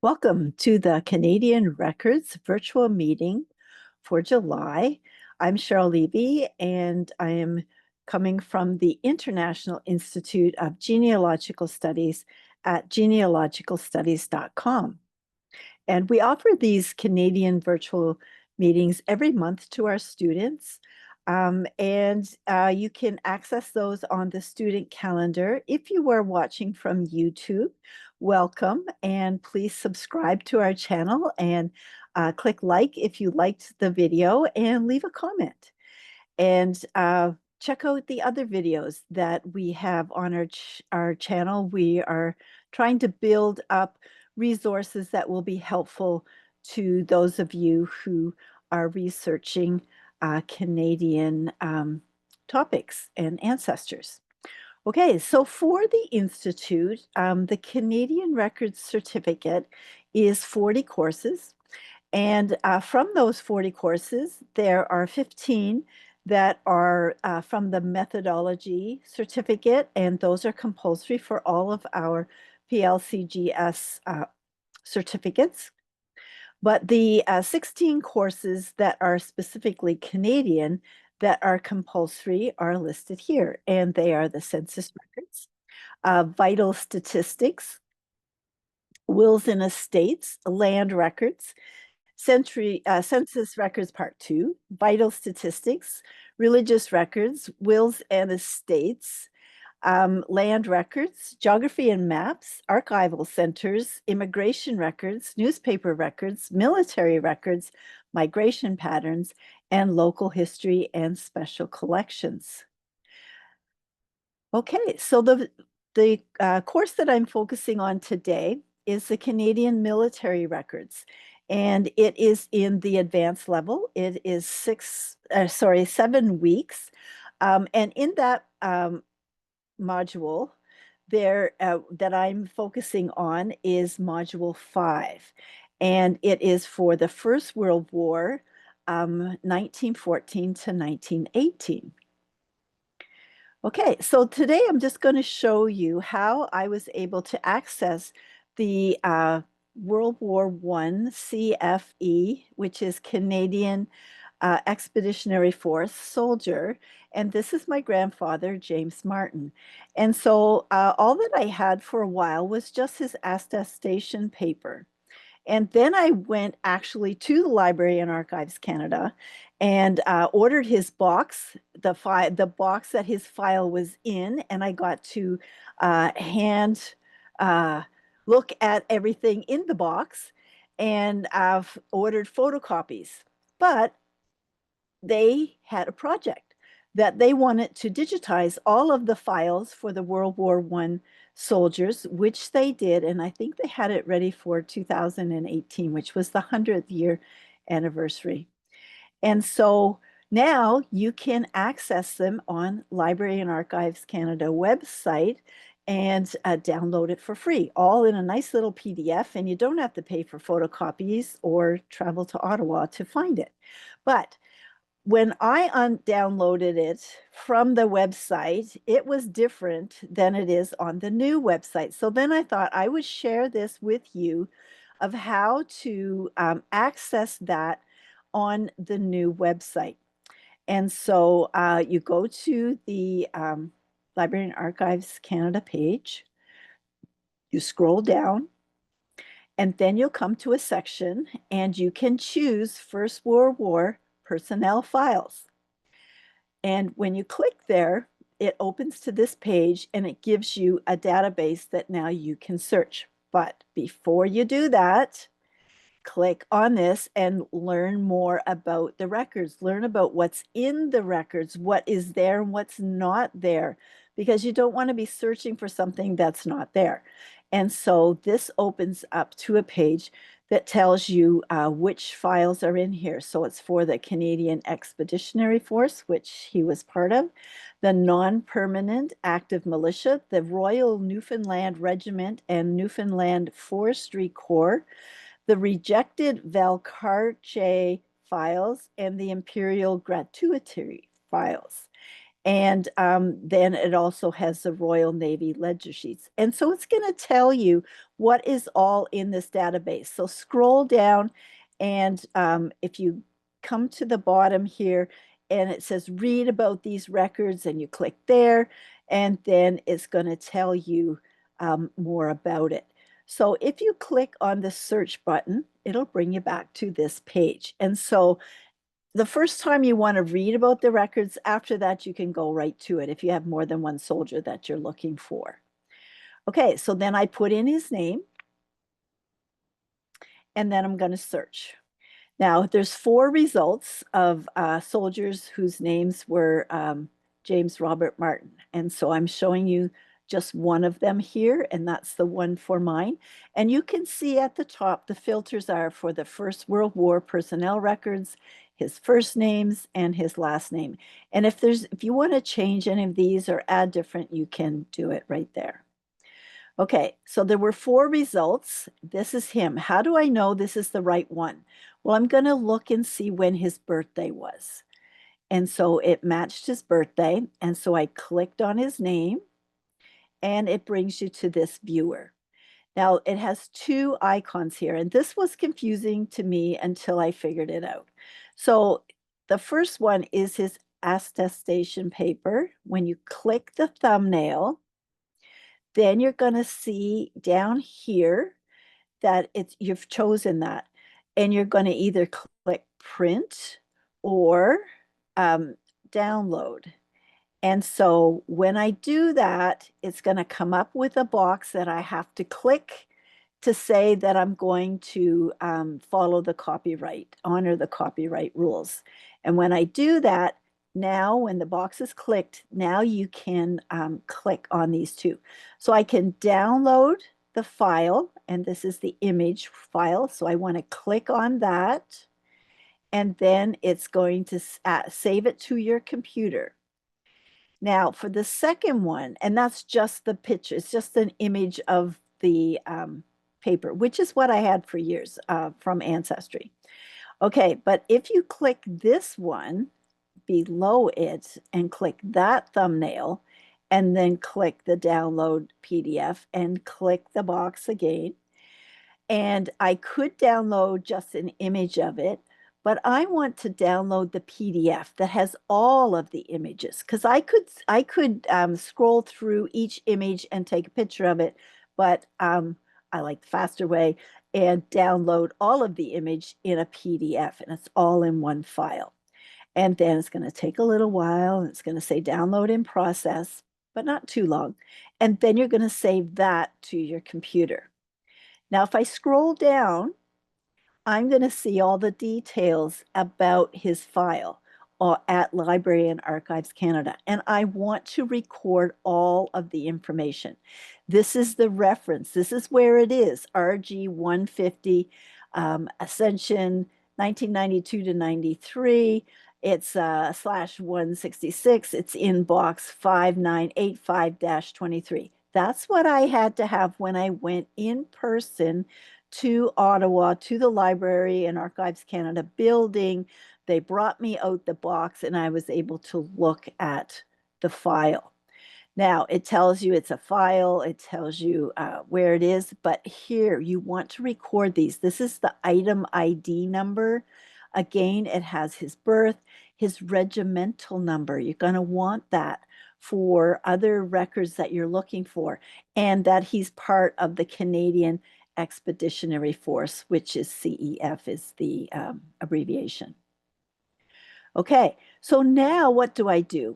Welcome to the Canadian Records virtual meeting for July. I'm Cheryl Levy, and I am coming from the International Institute of Genealogical Studies at genealogicalstudies.com. And we offer these Canadian virtual meetings every month to our students. You can access those on the student calendar. If you are watching from YouTube, welcome, and please subscribe to our channel and click like if you liked the video and leave a comment. And check out the other videos that we have on our channel. We are trying to build up resources that will be helpful to those of you who are researching Canadian topics and ancestors. Okay, so for the Institute, the Canadian Records Certificate is 40 courses. And from those 40 courses, there are 15 that are from the methodology certificate, and those are compulsory for all of our PLCGS certificates. But the 16 courses that are specifically Canadian that are compulsory are listed here, and they are the census records, vital statistics, wills and estates, land records, Census Records Part 2, Vital Statistics, Religious Records, Wills and Estates, Land Records, Geography and Maps, Archival Centers, Immigration Records, Newspaper Records, Military Records, Migration Patterns, and Local History and Special Collections. Okay, so the course that I'm focusing on today is the Canadian Military Records, and it is in the advanced level. It is 7 weeks, and in that module there that I'm focusing on is Module 5, and it is for the First World War, 1914 to 1918. Okay, so today I'm just going to show you how I was able to access the World War I CFE, which is Canadian Expeditionary Force soldier. And this is my grandfather, James Martin. And so all that I had for a while was just his attestation paper. And then I went actually to the Library and Archives Canada and ordered his box, the box that his file was in, and I got to hand look at everything in the box, and I've ordered photocopies. But they had a project that they wanted to digitize all of the files for the World War I soldiers, which they did. And I think they had it ready for 2018, which was the 100th year anniversary. And so now you can access them on Library and Archives Canada website and download it for free, all in a nice little PDF. And you don't have to pay for photocopies or travel to Ottawa to find it. But when I downloaded it from the website, it was different than it is on the new website. So then I thought I would share this with you of how to access that on the new website. And so you go to the Library and Archives Canada page, you scroll down, and then you'll come to a section and you can choose First World War personnel files. And when you click there, it opens to this page and it gives you a database that now you can search. But before you do that, click on this and learn more about the records. Learn about what's in the records, what is there and what's not there, because you don't want to be searching for something that's not there. And so this opens up to a page that tells you which files are in here. So it's for the Canadian Expeditionary Force, which he was part of, the non-permanent active militia, the Royal Newfoundland Regiment and Newfoundland Forestry Corps, the rejected Valcartier files, and the Imperial Gratuitary files. And then it also has the Royal Navy ledger sheets. And so it's going to tell you what is all in this database. So scroll down, and if you come to the bottom here and it says read about these records, and you click there, and then it's going to tell you more about it. So if you click on the search button, it'll bring you back to this page. And so the first time you want to read about the records, after that, you can go right to it if you have more than one soldier that you're looking for. Okay, so then I put in his name, and then I'm going to search. Now, there's 4 results of soldiers whose names were James Robert Martin. And so I'm showing you just one of them here, and that's the one for mine. And you can see at the top, the filters are for the First World War personnel records, his first names, and his last name. And if you want to change any of these or add different, you can do it right there. Okay, so there were 4 results. This is him. How do I know this is the right one? Well, I'm going to look and see when his birthday was. And so it matched his birthday. And so I clicked on his name, and it brings you to this viewer. Now, it has 2 icons here, and this was confusing to me until I figured it out. So the first one is his attestation paper. When you click the thumbnail, then you're going to see down here that you've chosen that, and you're going to either click print or download. And so when I do that, it's going to come up with a box that I have to click to say that I'm going to follow the copyright, honor the copyright rules. And when I do that, now when the box is clicked, now you can click on these 2. So I can download the file, and this is the image file. So I want to click on that, and then it's going to save it to your computer. Now, for the second one, and that's just the picture, it's just an image of the paper, which is what I had for years from Ancestry. Okay, but if you click this one below it and click that thumbnail, and then click the download PDF and click the box again, and I could download just an image of it, but I want to download the PDF that has all of the images, because I could scroll through each image and take a picture of it, but I like the faster way and download all of the image in a PDF, and it's all in one file. And then it's going to take a little while, and it's going to say download in process, but not too long. And then you're going to save that to your computer. Now, if I scroll down, I'm going to see all the details about his file at Library and Archives Canada, and I want to record all of the information. This is the reference. This is where it is, RG 150, Ascension 1992 to 93. It's slash 166. It's in box 5985-23. That's what I had to have when I went in person to Ottawa, to the Library and Archives Canada building. They brought me out the box, and I was able to look at the file. Now, it tells you it's a file, it tells you where it is, but here you want to record these. This is the item ID number. Again, it has his birth, his regimental number. You're going to want that for other records that you're looking for, and that he's part of the Canadian Expeditionary Force, which is CEF is the abbreviation. Okay, so now what do?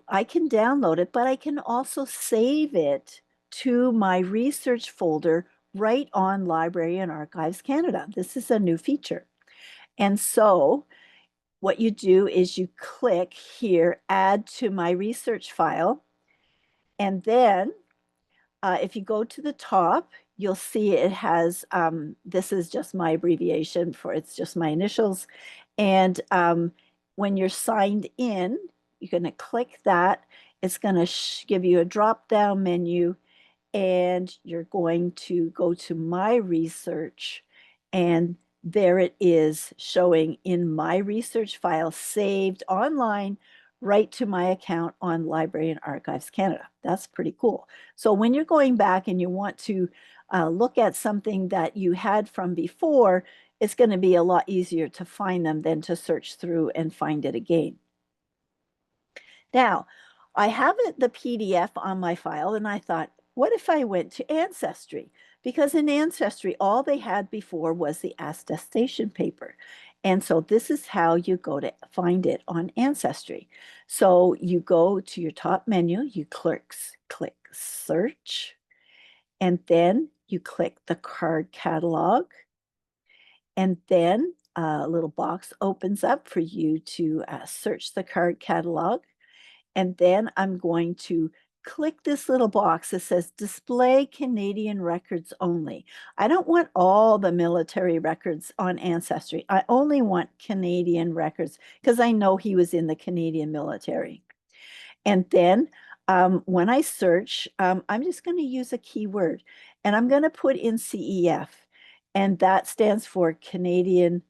I can download it, but I can also save it to my research folder right on Library and Archives Canada. This is a new feature. And so what you do is you click here, add to my research file, and then if you go to the top, you'll see it has, this is just my abbreviation for, it's just my initials. And when you're signed in, you're going to click that. It's going to give you a drop-down menu, and you're going to go to My Research, and there it is showing in my research file saved online right to my account on Library and Archives Canada. That's pretty cool. So when you're going back and you want to look at something that you had from before, it's going to be a lot easier to find them than to search through and find it again. Now, I have the PDF on my file, and I thought, what if I went to Ancestry? Because in Ancestry, all they had before was the attestation paper. And so this is how you go to find it on Ancestry. So you go to your top menu, you click search, and then you click the card catalog. And then a little box opens up for you to search the card catalog. And then I'm going to click this little box that says display Canadian records only. I don't want all the military records on Ancestry. I only want Canadian records because I know he was in the Canadian military. And then when I search, I'm just going to use a keyword and I'm going to put in CEF. And that stands for Canadian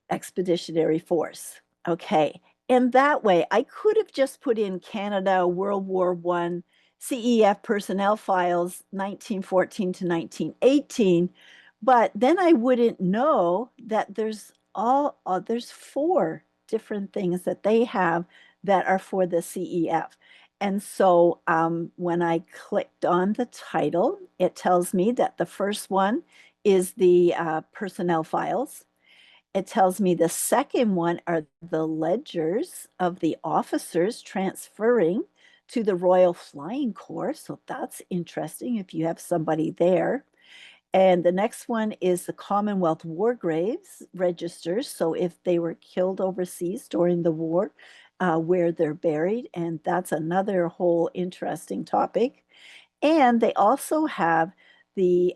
Expeditionary Force. Okay. And that way, I could have just put in Canada, World War I, CEF personnel files, 1914 to 1918, but then I wouldn't know that there's four different things that they have that are for the CEF. And so when I clicked on the title, it tells me that the first one is the personnel files. It tells me the second one are the ledgers of the officers transferring to the Royal Flying Corps. So that's interesting if you have somebody there. And the next one is the Commonwealth War Graves registers. So if they were killed overseas during the war, where they're buried. And that's another whole interesting topic. And they also have the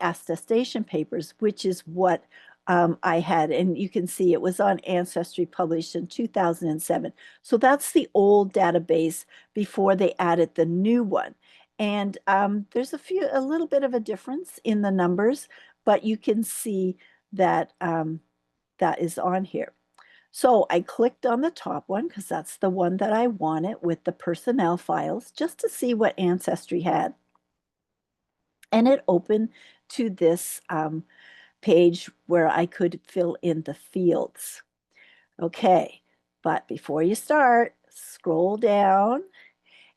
attestation papers, which is what I had. And you can see it was on Ancestry, published in 2007. So that's the old database before they added the new one. And there's a little bit of a difference in the numbers, but you can see that that is on here. So I clicked on the top one because that's the one that I wanted with the personnel files, just to see what Ancestry had. And it opened to this page where I could fill in the fields. Okay, but before you start, scroll down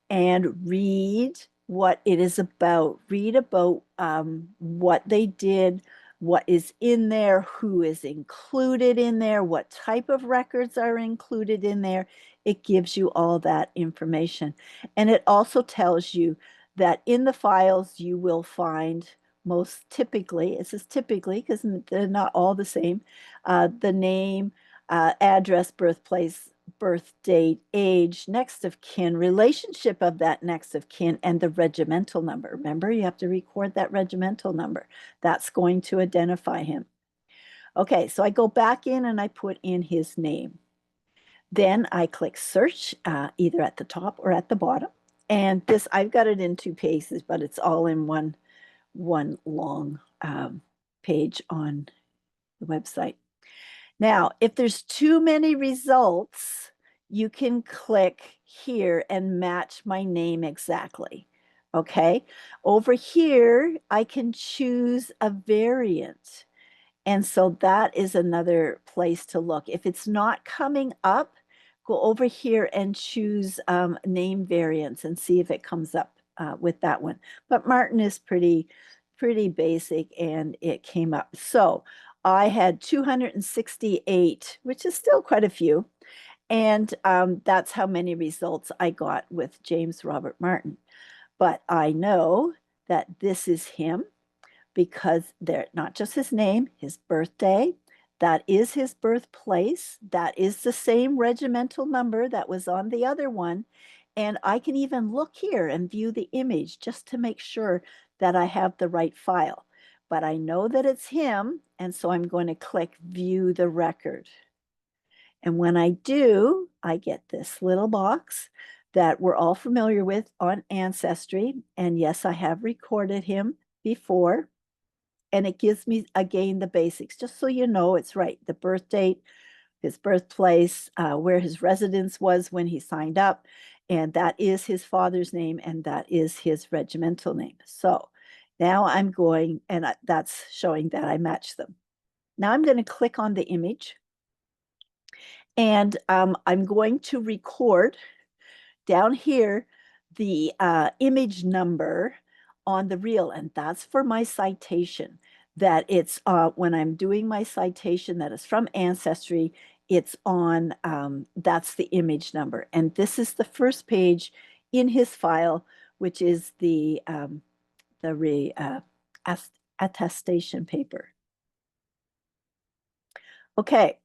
and read what it is about. Read about what they did, what is in there, who is included in there, what type of records are included in there. It gives you all that information. And it also tells you that in the files you will find most typically, it says typically because they're not all the same, the name, address, birthplace, birth date, age, next of kin, relationship of that next of kin, and the regimental number. Remember, you have to record that regimental number. That's going to identify him. Okay, so I go back in and I put in his name. Then I click search, either at the top or at the bottom. And this, I've got it in two pages, but it's all in one long page on the website. Now, if there's too many results, you can click here and match my name exactly. Okay. Over here, I can choose a variant. And so that is another place to look. If it's not coming up, go over here and choose name variants and see if it comes up with that one. But Martin is pretty basic and it came up. So I had 268, which is still quite a few. And that's how many results I got with James Robert Martin. But I know that this is him because they're not just his name, his birthday, that is his birthplace, that is the same regimental number that was on the other one. And I can even look here and view the image just to make sure that I have the right file. But I know that it's him, and so I'm going to click View the Record. And when I do, I get this little box that we're all familiar with on Ancestry. And yes, I have recorded him before. And it gives me, again, the basics, just so you know it's right. The birth date, his birthplace, where his residence was when he signed up, and that is his father's name, and that is his regimental name. So now I'm going, and that's showing that I match them. Now I'm going to click on the image, and I'm going to record down here the image number on the reel, and that's for my citation. That it's when I'm doing my citation that is from Ancestry, it's on, that's the image number. And this is the first page in his file, which is the attestation paper. Okay,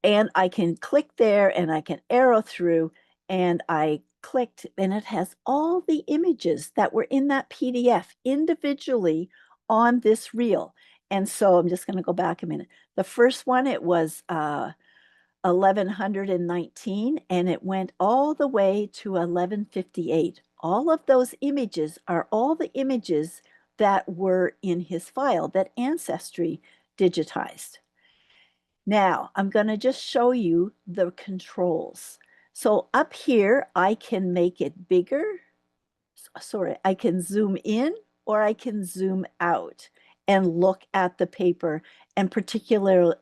and I can click there and I can arrow through, and I clicked and it has all the images that were in that PDF individually on this reel. And so I'm just going to go back a minute. The first one, it was 1119, and it went all the way to 1158. All of those images are all the images that were in his file that Ancestry digitized. Now, I'm going to just show you the controls. So up here, I can make it bigger. Sorry, I can zoom in or I can zoom out and look at the paper and particular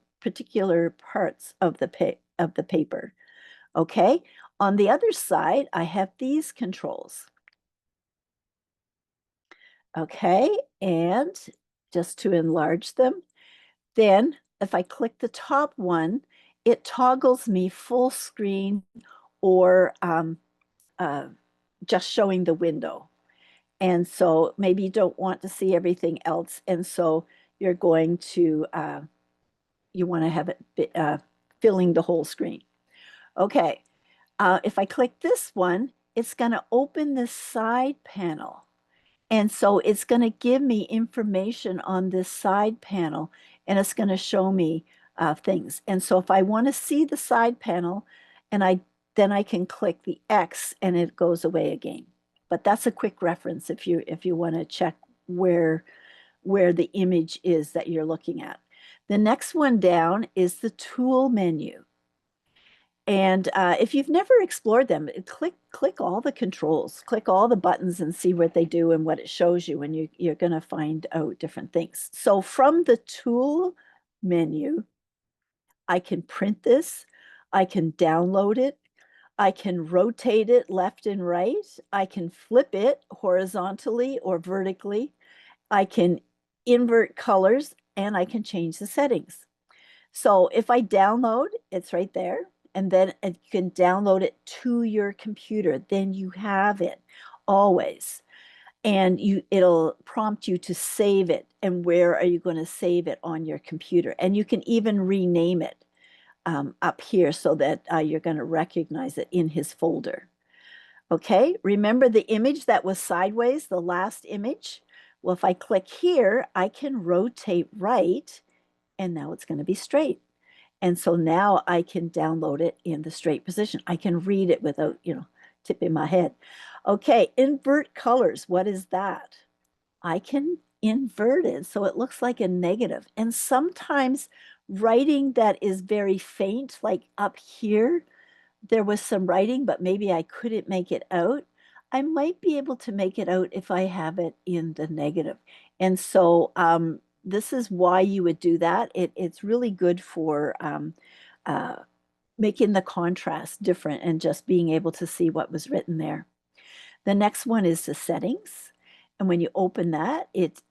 parts of the paper. Okay? On the other side, I have these controls. Okay? And just to enlarge them, then if I click the top one, it toggles me full screen or just showing the window. And so maybe you don't want to see everything else. And so you're going to, you want to have it filling the whole screen. Okay, if I click this one, it's going to open this side panel. And so it's going to give me information on this side panel, and it's going to show me things. And so if I want to see the side panel, then I can click the X and it goes away again. But that's a quick reference if you want to check where the image is that you're looking at. The next one down is the tool menu. And if you've never explored them, click all the controls, click all the buttons and see what they do and what it shows you, and you're going to find out different things. So from the tool menu, I can print this, I can download it, I can rotate it left and right, I can flip it horizontally or vertically, I can invert colors, and I can change the settings. So if I download, it's right there. And then you can download it to your computer. Then you have it always. And it'll prompt you to save it. And where are you going to save it on your computer? And you can even rename it up here so that you're going to recognize it in his folder. Okay, remember the image that was sideways, the last image? Well, if I click here, I can rotate right, and now it's going to be straight. And so now I can download it in the straight position. I can read it without, tipping my head. Okay, invert colors. What is that? I can invert it so it looks like a negative. And sometimes writing that is very faint, like up here, there was some writing, but maybe I couldn't make it out. I might be able to make it out if I have it in the negative. And so this is why you would do that. It's really good for uh, making the contrast different and just being able to see what was written there. The next one is the settings. And when you open that, it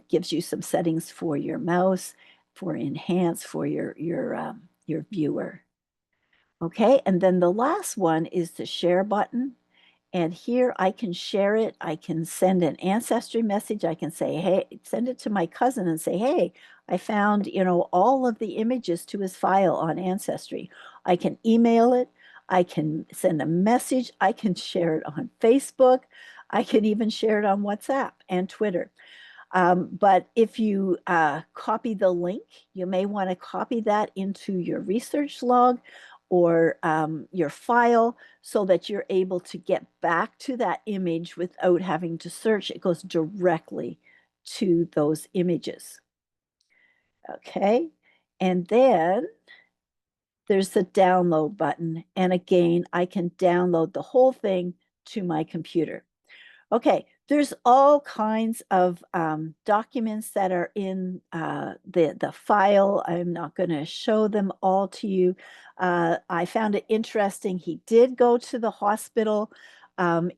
gives you some settings for your mouse, for enhance, for your viewer. Okay, and then the last one is the share button. And here I can share it. I can send an ancestry message. I can say, hey, send it to my cousin and say, hey, I found, all of the images to his file on Ancestry. I can email it. I can send a message. I can share it on Facebook. I can even share it on WhatsApp and Twitter. But if you copy the link, you may want to copy that into your research log or your file so that you're able to get back to that image without having to search. It goes directly to those images. Okay, and then there's the download button. And again, I can download the whole thing to my computer. Okay, there's all kinds of documents that are in the file. I'm not going to show them all to you. I found it interesting. He did go to the hospital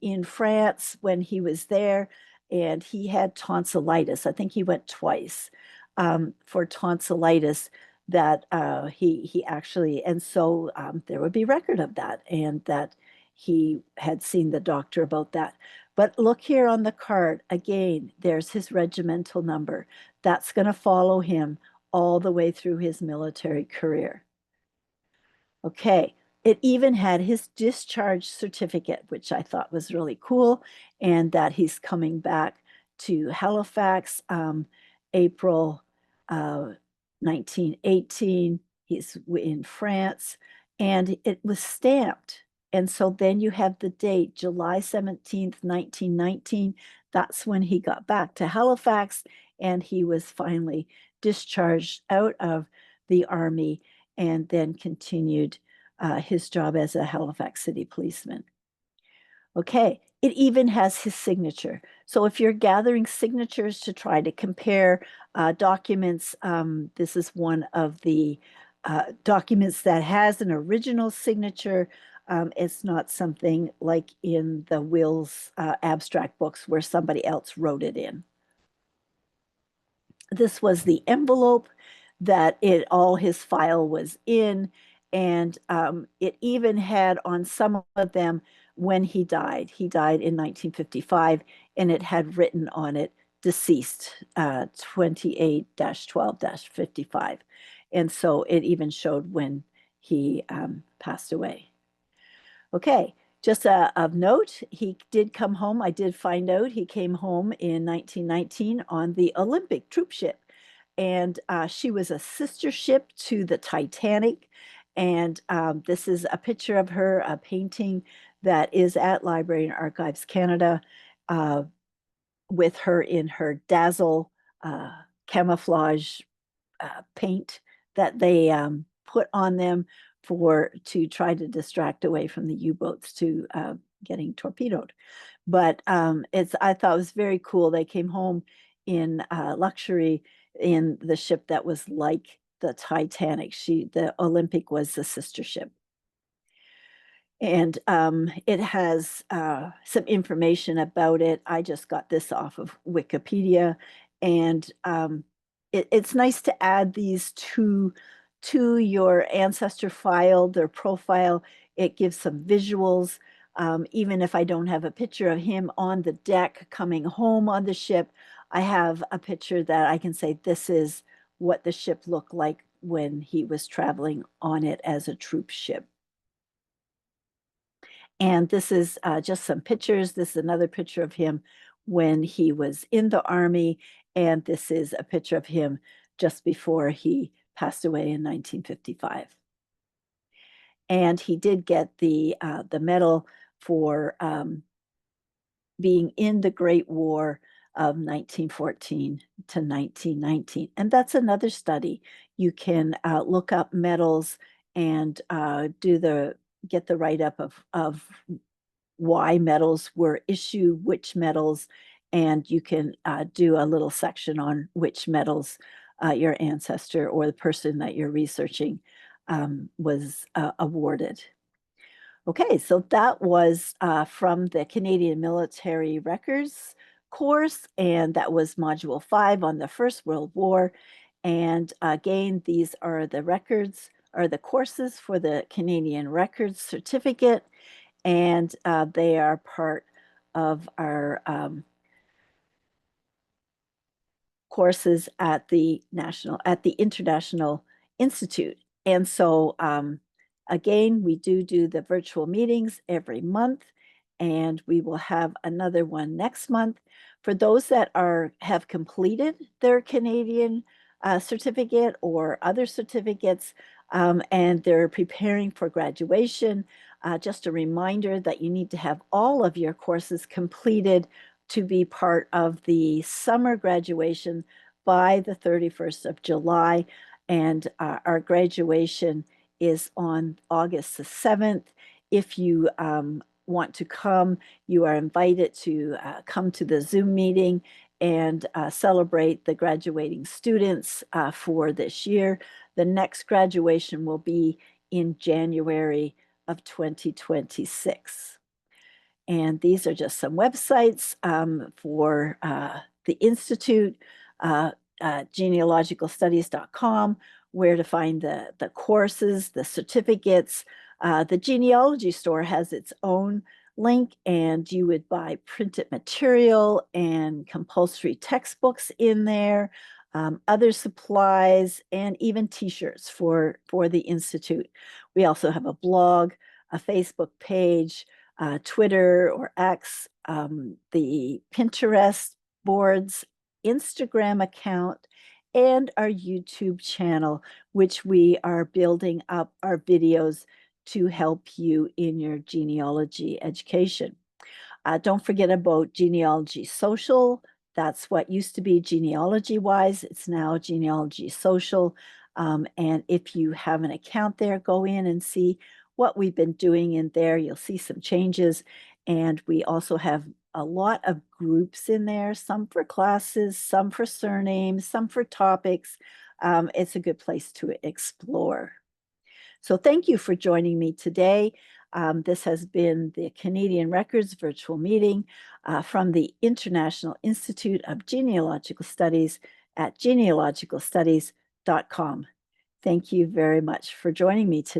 in France when he was there, and he had tonsillitis. I think he went twice for tonsillitis. That he actually, and so there would be record of that, and that he had seen the doctor about that. But look here on the card. Again, there's his regimental number. That's going to follow him all the way through his military career. Okay. It even had his discharge certificate, which I thought was really cool, and that he's coming back to Halifax, April 1918. He's in France, and it was stamped. And so then you have the date, July 17th, 1919. That's when he got back to Halifax, and he was finally discharged out of the army and then continued his job as a Halifax city policeman. Okay, it even has his signature. So if you're gathering signatures to try to compare documents, this is one of the documents that has an original signature. It's not something like in the Will's abstract books where somebody else wrote it in. This was the envelope that all his file was in, and it even had on some of them when he died. He died in 1955, and it had written on it deceased 28-12-55. And so it even showed when he passed away. Okay, just of note, he did come home. I did find out he came home in 1919 on the Olympic troop ship. And she was a sister ship to the Titanic. And this is a picture of her, a painting that is at Library and Archives Canada uh, with her in her dazzle camouflage paint that they put on them to try to distract away from the U-boats to getting torpedoed. But I thought it was very cool. They came home in luxury in the ship that was like the Titanic. The Olympic was the sister ship. And it has some information about it. I just got this off of Wikipedia, and it's nice to add these to your ancestor file, their profile. It gives some visuals. Even if I don't have a picture of him on the deck coming home on the ship, I have a picture that I can say this is what the ship looked like when he was traveling on it as a troop ship. And this is just some pictures. This is another picture of him when he was in the army. And this is a picture of him just before he passed away in 1955. And he did get the medal for being in the Great War of 1914 to 1919. And that's another study. You can look up medals and get the write-up of why medals were issued, which medals, and you can do a little section on which medals your ancestor or the person that you're researching was awarded. Okay, so that was from the Canadian Military Records course, and that was Module 5 on the First World War. And again, these are the records, or the courses for the Canadian Records Certificate, and they are part of our courses at the International Institute. And so again, we do the virtual meetings every month, and we will have another one next month. For those that have completed their Canadian certificate or other certificates, and they're preparing for graduation, just a reminder that you need to have all of your courses completed to be part of the summer graduation by the 31st of July. And our graduation is on August the 7th. If you want to come, you are invited to come to the Zoom meeting and celebrate the graduating students for this year. The next graduation will be in January of 2026. And these are just some websites for the Institute, genealogicalstudies.com, where to find the courses, the certificates. The genealogy store has its own link, and you would buy printed material and compulsory textbooks in there, other supplies, and even t-shirts for the Institute. We also have a blog, a Facebook page, Twitter or X, the Pinterest boards, Instagram account, and our YouTube channel, which we are building up our videos to help you in your genealogy education. Don't forget about Genealogy Social. That's what used to be Genealogy Wise. It's now Genealogy Social. And if you have an account there, go in and see what we've been doing in there. You'll see some changes. And we also have a lot of groups in there, some for classes, some for surnames, some for topics. It's a good place to explore. So thank you for joining me today. This has been the Canadian Records virtual meeting from the International Institute of Genealogical Studies at genealogicalstudies.com. Thank you very much for joining me today.